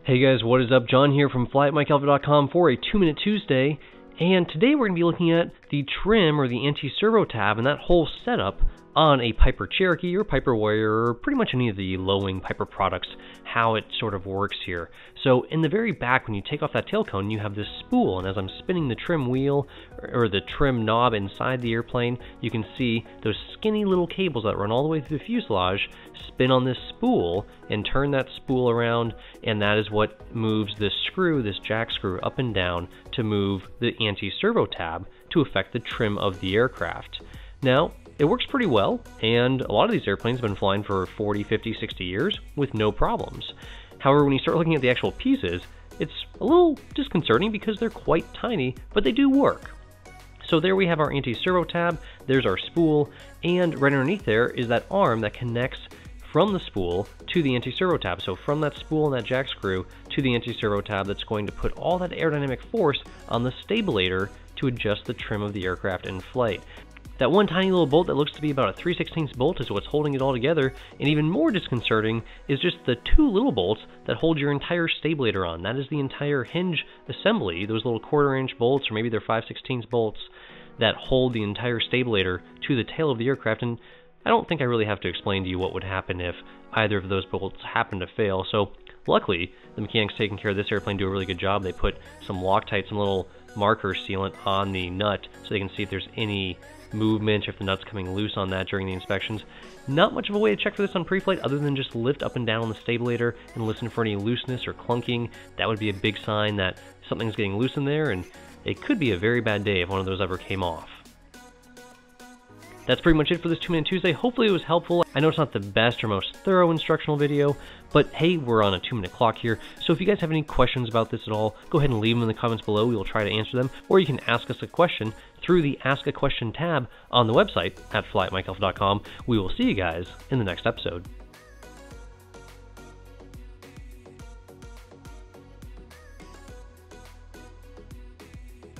Hey guys, what is up? John here from flyatmikealpha.com for a 2-Minute Tuesday, and today we're going to be looking at the trim or the anti-servo tab and that whole setup on a Piper Cherokee or Piper Warrior or pretty much any of the low-wing Piper products, how it sort of works here. So in the very back, when you take off that tail cone, you have this spool, and as I'm spinning the trim wheel or the trim knob inside the airplane, you can see those skinny little cables that run all the way through the fuselage spin on this spool and turn that spool around, and that is what moves this screw, this jack screw, up and down to move the anti-servo tab to affect the trim of the aircraft. Now, it works pretty well, and a lot of these airplanes have been flying for 40, 50, 60 years with no problems. However, when you start looking at the actual pieces, it's a little disconcerting because they're quite tiny, but they do work. So there we have our anti-servo tab, there's our spool, and right underneath there is that arm that connects from the spool to the anti-servo tab. So from that spool and that jack screw to the anti-servo tab, that's going to put all that aerodynamic force on the stabilator to adjust the trim of the aircraft in flight. That one tiny little bolt that looks to be about a 3/16 bolt is what's holding it all together, and even more disconcerting is just the two little bolts that hold your entire stabilator on. That is the entire hinge assembly, those little 1/4-inch bolts, or maybe they're 5/16 bolts, that hold the entire stabilator to the tail of the aircraft. And I don't think I really have to explain to you what would happen if either of those bolts happen to fail. So luckily, the mechanics taking care of this airplane do a really good job. They put some Loctite, some little marker sealant on the nut so they can see if there's any movement, if the nut's coming loose on that during the inspections. Not much of a way to check for this on pre-flight other than just lift up and down on the stabilator and listen for any looseness or clunking. That would be a big sign that something's getting loose in there, and it could be a very bad day if one of those ever came off. That's pretty much it for this 2-Minute Tuesday. Hopefully it was helpful. I know it's not the best or most thorough instructional video, but hey, we're on a 2-minute clock here, so if you guys have any questions about this at all, go ahead and leave them in the comments below. We will try to answer them, or you can ask us a question through the Ask a Question tab on the website at flyatmikealpha.com. We will see you guys in the next episode.